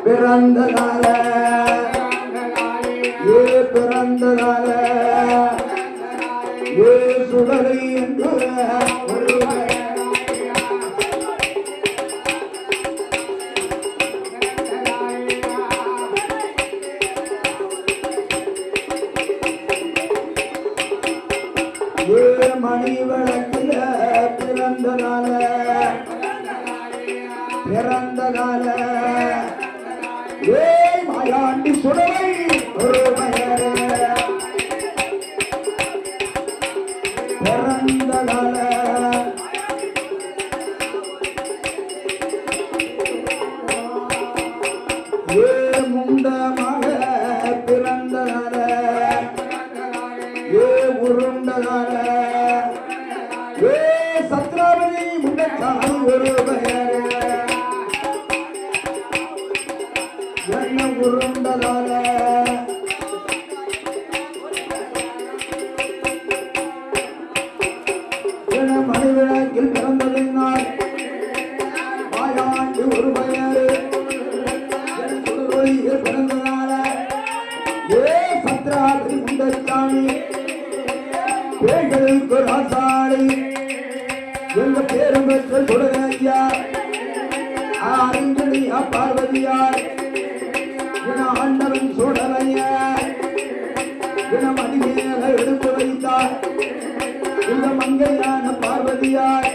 பிறந்ததால பிறந்ததால சுடலை என்று மணி விளக்கில பிறந்ததால பிறந்ததால மாயாண்டி சுடலை ஒரு பிறந்ததால முண்டமாக பிறந்ததால உருண்டதால சத்ராவதி முண்டச்சாமி ஒரு உருண்டதால மணிவிளக்கில் பிறந்ததினால் மாயாண்டி ஒரு பெயர் பிறந்ததால சத்ராவதி முண்டச்சாமி பேய்களுக்கு ராசாளி எங்க பேரும் பெற்ற சுடலையா அறிஞனியா பார்வதியார் என ஆண்டவன் சுடலையா என மதிமேல எடுத்து வைத்தார் இந்த மங்கையான பார்வதியார்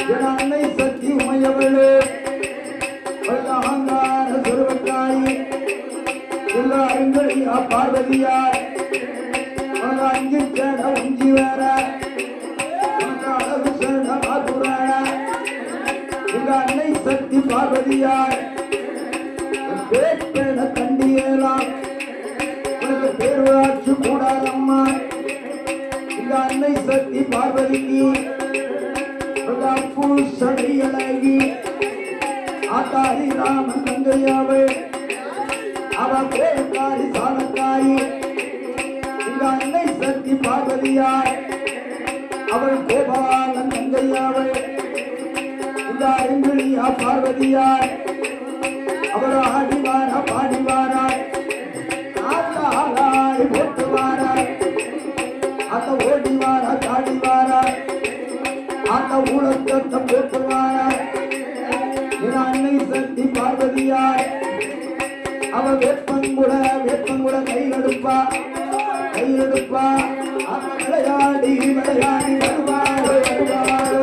என அன்னை சக்தி உமையவளே அகங்கார சுருவக்காரி எல்லா அறிஞனியா பார்வதியார் அஞ்சு சேட உஞ்சி வேற அளவு சேட மாதுரான உங்க அன்னை சக்தி பார்வதியார் பேட்பேட கண்டியலாம் உனக்கு பேருராட்சி கூடாதம்மா உங்க அன்னை சக்தி பார்வதிக்கு உங்க அப்பு சடி அழகி ஆத்தாரி ராமன் தங்கையாவை அவ பேருக்காரி சாலக்காரி அன்னை சக்தி பார்வதியார் அவள் கோபாலன் தங்கையாவள் இந்த அறிஞனியா பார்வதியார் அவள் ஆடிவாரா பாடிவாராள் ஆத்தாளாடி போட்டுவாராள் அந்த ஓடிவாரா தாடிவாராள் அந்த ஊழக்கத்தை போட்டுவாராள் என் அன்னை சக்தி பார்வதியார் அவள் வேப்பங்குட கையெடுப்பா கையெடுப்பா விளையாடி விளையாடி வருவாரோ வருவாரோ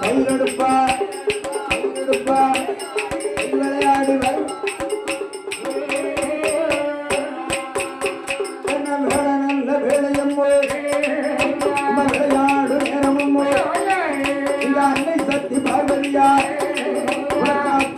கையெடுப்பா கையெடுப்பா விளையாடி வரும் என்ன வேலை நல்ல வேலையம்மோ விளையாடு நேரமோ இந்த அன்னை சக்தி பார்வதியார்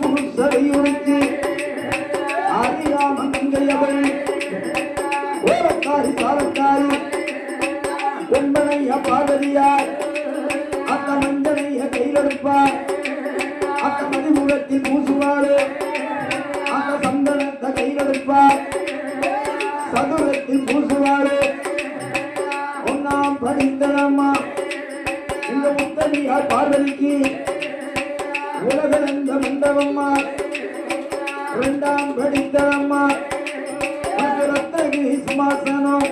புதுசையுறுத்தி அறியாமன் தங்கையவள் சாலக்காரி பொன்பனைய பார்வதியார் அந்த மஞ்சனைய கையெடுப்பார் அந்த மதிமுகத்தில் பூசுவாரு அந்த சந்தனத்தை கையெடுப்பார் சதுரத்தில் பூசுவாரு ஒன்னாம் படித்தனம்மா இந்த முத்தனியார் பார்வதிக்கு உலகளந்த மண்டபம்மா இரண்டாம் படித்தனம்மா ரத்னகிரி சிம்மாசனம்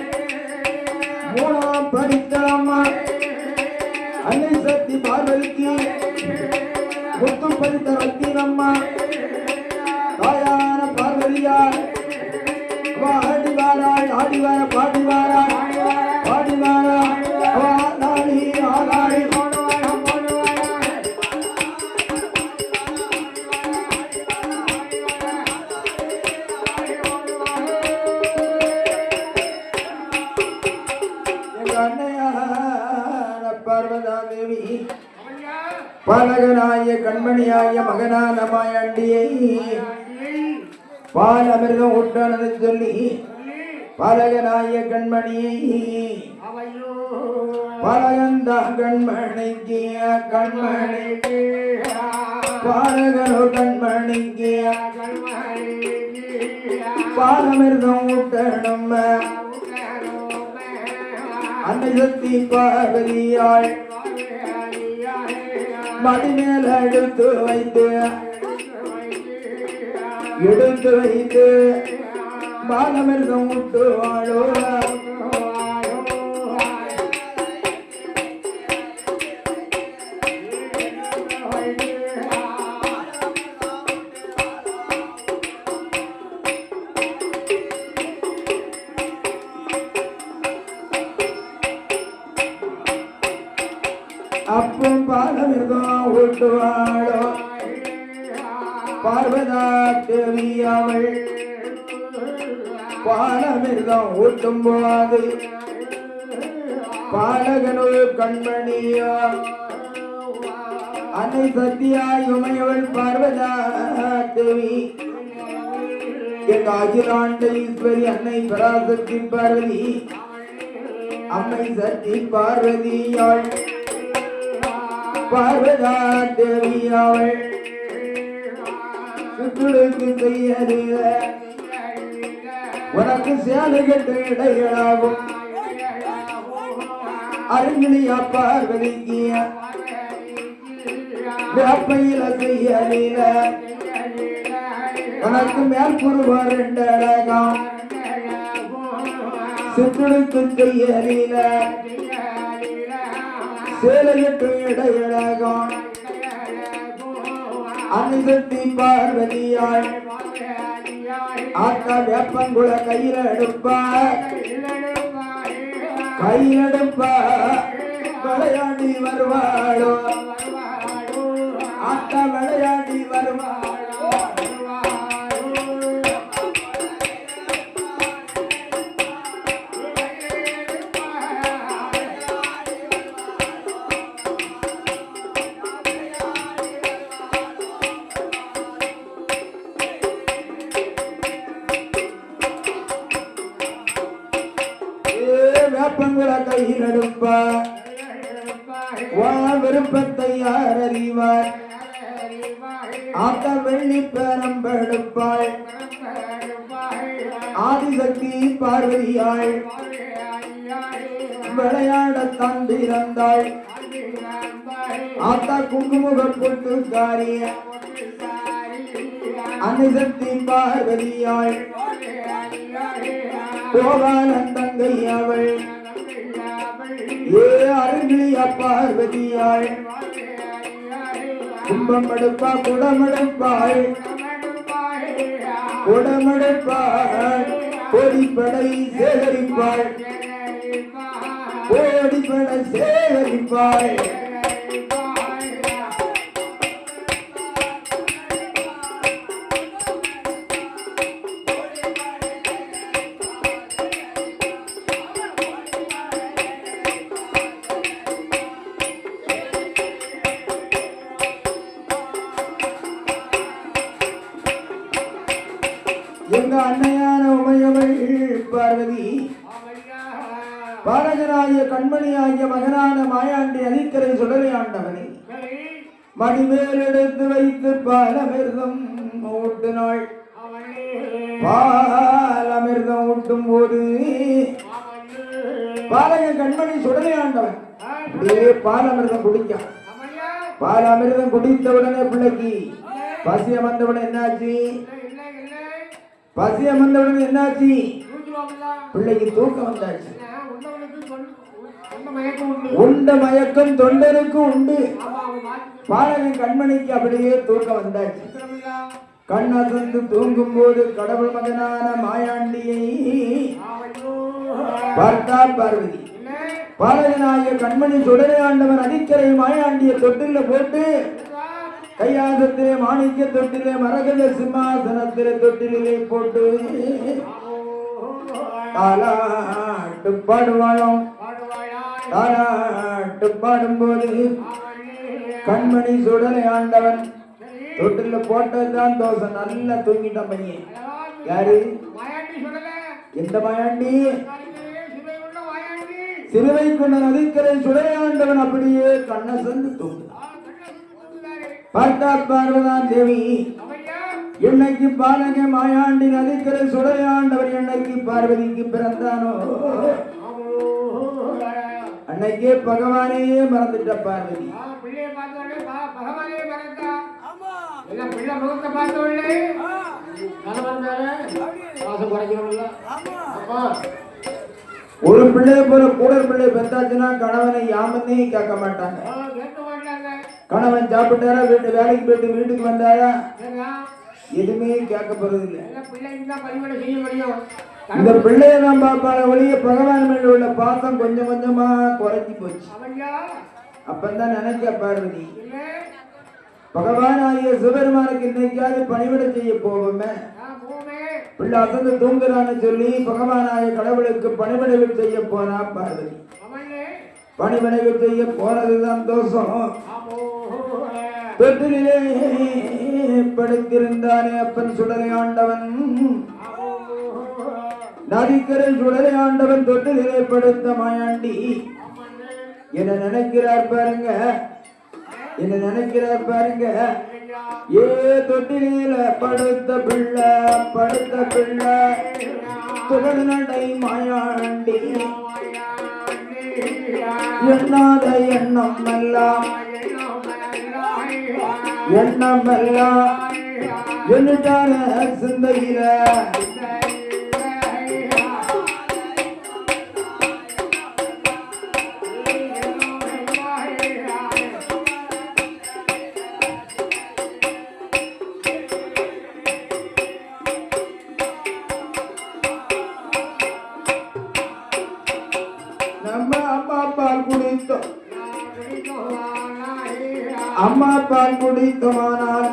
மூணாம் படித்தம்மா அன்னை சக்தி பார்வதிக்கு முத்து படித்த ரத்தினம்மா தாயான பார்வதியார் ஆடிவாராள் ஆடிவார பாடிவாராள் பாடிவாராள் ஆளாடி ஆளாடி பார்வதாதேவி பாலகனாய கண்மணியாய மகனான மாயாண்டியை பால் அமிர்தம் ஊட்டானது சொல்லி பாலகனாய கண்மணியை பாலகந்தா கண்மணிக்கு கண்மணிக்கு பாலகனோ கண்மணிக்கு பாலமிர்தம் ஊட்டணும் அன்னை சக்தி பார்வதியாள் மடி மேல எடுத்து வைத்து பாலமிருதம் விட்டு வாழோ அப்பும் பாலமிருதம் விட்டு வாழோ பார்வதா தேவி அவள் பாலமிருதம் ஊட்டும் போது பாலகனுள் கண்மணியா அன்னை சத்தியாயுமையவள் பார்வதா தேவி எங்க அகிலாண்ட ஈஸ்வரி அன்னை பராசக்தி பார்வதி அம்மை சக்தி பார்வதியாள் பார்வதா தேவி அவள் சுற்றுக்கு செய்ய உனக்கு சேலை கட்டு இடைகளாகும் அருங்கிலியா பார்வதிக்கு வேப்பையில செய்ய உனக்கு மேற்புருவ ரெண்டு அழகாம் சுற்றுக்கு செய்ய சேலை கட்டு இடைகளாகும் அன்னை பார்வதியாள் ஆத்தா வேப்பங்குள கையில எடுப்பா விளையாடி வருவாளோ ஆத்தா விளையாடி வருவாளோ வேப்பங்குள கையில் எடுப்பா விருப்பத்தை யார் அறிவார் ஆத்த வெள்ளி பெரும்பெடுப்பாள் ஆதிசக்தி பார்வதியாள் விளையாட தந்திருந்தாள் ஆத்தா குங்குமுக பொட்டுக்காரிய அன்னை பார்வதியாள் கோபாலன் தங்கை அவள் ஏ அருங்கிலிய பார்வதியாள் கும்பம் எடுப்பா குடமெடுப்பாள் கோடிப்படை சேகரிப்பாள் கோடிப்படை சேகரிப்பாள் எங்க அன்னையான உமையவள் பார்வதி பாலகனாகிய கண்மணியாகிய மகனான மாயாண்டி அதிக்கரை சுடலை ஆண்டவனை மடிமேல் எடுத்து வைத்து பாலமிர்தம் ஊட்டினாள். பாலமிர்தம் ஊட்டும் போது பாலக கண்மணி சுடலை ஆண்டவன் பாலமிர்தம் குடிக்கான். பாலமிர்தம் குடித்த உடனே பிள்ளைக்கு பசிய வந்தவுடன் என்னாச்சு? பசிய வந்தவுடன் என்னாச்சு? பிள்ளைக்கு தூக்கம் வந்தாச்சு. உண்ட மயக்கம் தொண்டருக்கு உண்டு. பாலகன் கண்மணிக்கு அப்படியே தூக்கம் வந்தாச்சு. கண்ணசந்து தூங்கும் போது கடவுள் மகனான மாயாண்டியை பார்த்தார் பார்வதி. பாலகனாகிய கண்மணி சுடலை ஆண்டவன் அதிக்கரை மாயாண்டிய தொட்டில போட்டு கையாசத்திலே மாணிக்க தொட்டிலே மரகத சிம்மாசனத்திலே தொட்டிலே போட்டு தாலாட்டு பாடுவாளாம். தாலாட்டு பாடும்போது கண்மணி சுடலை ஆண்டவன் தொட்டில போட்டதுதான் தோசை. நல்லா தூங்கிட்டான் பையன். யாரு? எந்த மாயாண்டி? சிலுவை கொண்ட நதிக்கரை சுடலை ஆண்டவன் அப்படியே கண்ண சந்து தூங்கு. பார்த்தார் பார்வதா தேவி. என்னைக்கு பாலக மாயாண்டி நதிக்கரை சுடலை ஆண்டவர் என்னைக்கு பார்வதிக்கு பிறந்தானோ அன்னைக்கே பகவானையே மறந்துட்ட பார்வதி. பிள்ளை முகத்தை பார்த்தவள்ளே கணவன் தானே வாசம் குறைக்கிறவங்கள அப்பா ஒரு பிள்ளை போல கூட பிள்ளை பெத்தாச்சுன்னா கணவனை யாமன்னே கேட்க மாட்டாங்க. கணவன் சாப்பிட்டாரா, வீட்டு வேலைக்கு போயிட்டு வீட்டுக்கு வந்தாரா, எதுவுமே கேட்க போறது இல்லை. இந்த பிள்ளைய நான் பார்ப்பான ஒளிய பகவான் மேல உள்ள பாசம் கொஞ்சம் கொஞ்சமா குறைஞ்சி போச்சு. அப்பந்தான் நினைக்க பார்வதி, பகவான் ஆகிய சிவபெருமானுக்கு இன்னைக்காவது பணிவிட செய்ய போவோமே. பிள்ளை அசந்து தூங்குறான்னு சொல்லி பகவானாய கடவுளுக்கு பணிவிடை செய்ய போனா பார்வதி. பணிவிடை செய்ய போனதுதான் தோஷம். தொட்டிலே படுத்திருந்தானே அப்பன் சுடலை ஆண்டவன், நதிக்கரை சுடலை ஆண்டவன் தொட்டிலே படுத்த மாயாண்டி என்ன நினைக்கிறார் பாருங்க, என்ன நினைக்கிறார் பாருங்க. ஏ தொட்டில படுத்த பிள்ளை துகள் நடை மாயாண்டி, எண்ணாத எண்ணமெல்லாம் என்னட்டான சிந்தையில அம்மா பால் குடித்தோமானால்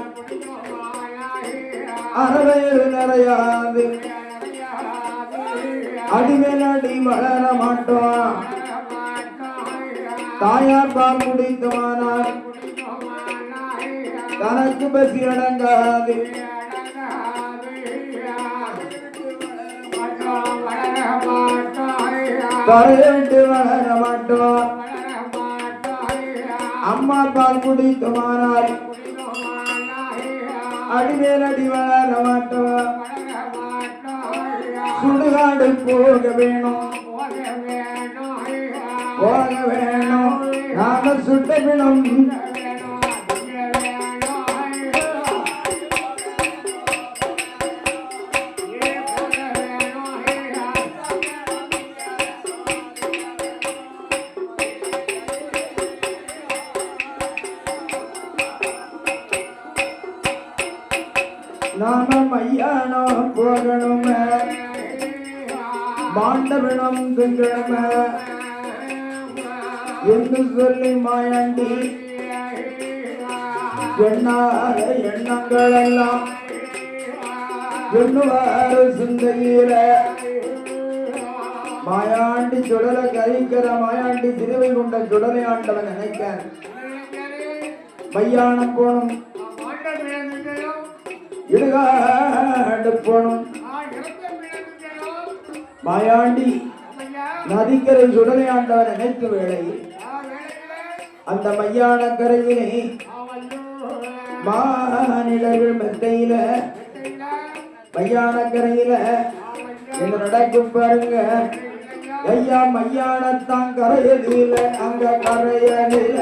அறவையில் நிறையாது, அடிமேல் அடி வளர மாட்டோம். தாயார் பால் குடித்தோமானால் தனக்கு பசி அடங்காது, கரையட்டு வளர மாட்டோம். அம்மா பால் குடித்தோமானால் அடிமேல் அடி வளர மாட்டோம். சுடுகாடு போக வேணும் நாம சுட்ட விடும். நாம மையானம் போகணுமே, மாண்டவிடம் திங்கணுமே என்று சொல்லி மாயாண்டி எண்ணாத எண்ணங்கள் எல்லாம் எண்ணுவாறு சிந்தையில மாயாண்டி சுடலை கழிக்கிற மாயாண்டி திருவை கொண்ட சுடலை ஆண்டவன் நினைக்க மையானம் போனும், இடுகாடு போனும். மாயாண்டி நதிக்கரை சுடலை ஆண்டவன் நினைத்த வேளையில் அந்த மையான கரையிலே மாநிலர்கள் மெத்தையில மையான கரையில என்ன நடக்கும் பாருங்க. ஐயா மையானத்தான் கரையதில அங்க கரையதில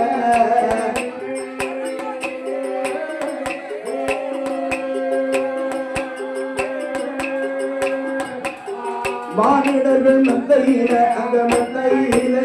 மானிடர்கள் மெத்தையில அங்க மெத்தையில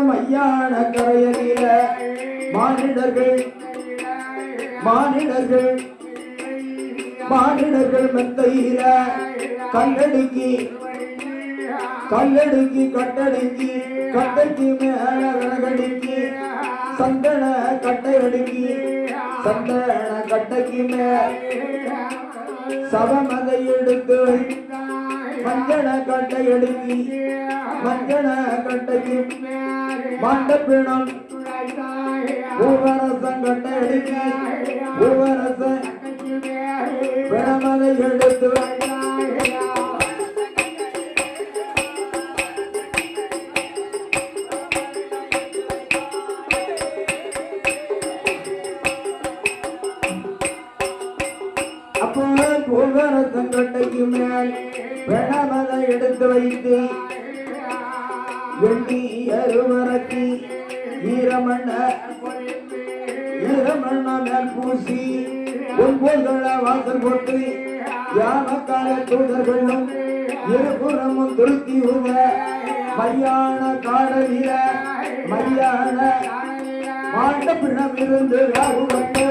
மையான கரையில மானிடர்கள் மெத்தையில கல்லடுக்கி கட்டடுக்கி கட்டைக்கு மேல விறகடுக்கி சந்தன கட்டை அடுக்கி சந்தன கட்டைக்கு மேல சபமதை எடுத்து மஞ்சன கட்டை அடுக்கி மஞ்சன கட்டைக்கு மண்டபிணம் பூவரசம் கட்டை அடுக்கி பூவரசம் பிரமதை எடுத்து தலைக்கு மேல் பிணமதை எடுத்து வைத்து வெள்ளி அருமரத்தி ஈரமண்ண மேல் பூசி ஒன்போர்கள வாசல் போட்டு யாமக்கால தூதர்களும் இருபுறமும் துருத்தி உள்ள மையான காடலில மையான மாண்ட பிணம் இருந்து ராகுவட்டு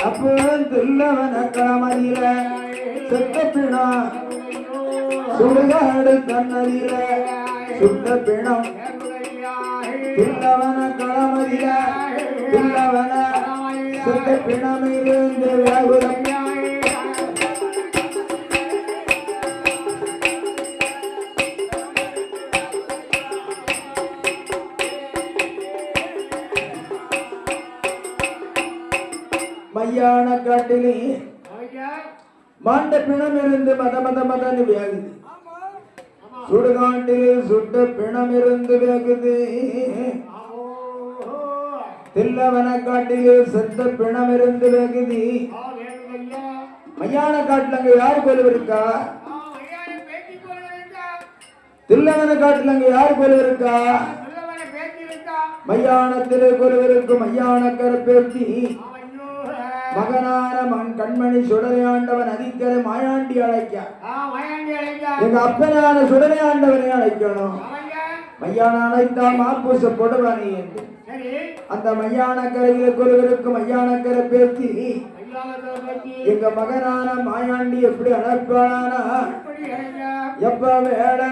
அப்போ துல்லவன காமதில செத்த பிணம் சுடுகாடு தன்னதில சுட்ட பிணம் துல்லவன காமதில துல்லவன செத்த பிணம் இருந்து வியாகுலம் மையான காட்டிலே மாண்ட பிணம் இருந்து மதன்னு வேகுது சுடுகாட்டிலே சுட்ட பிணம் இருந்து வேகுது தில்லவன காட்டிலே செத்த பிணம் இருந்து வேகுது மையான காட்டுல அங்க யாரு கொலுவு இருக்கா தில்லவன காட்டுல அங்க யாரு கொலுவு இருக்கா மையானத்திலே கொலுவு இருக்கும் மையான கரப்பேத்தி மகனான மகன் கண்மணி சுடலையாண்டவன் அதிக்கரை மாயாண்டி அழைக்க எங்க அப்பனான சுடலையாண்டவனை அழைக்கணும் மையான அழைத்தா மாப்பூச கொடுவனே என்று அந்த மையான கரையில கொலுவிற்கு மையான கரை பேசி எங்க மகனான மாயாண்டி எப்படி அழைப்பானா எப்ப வேட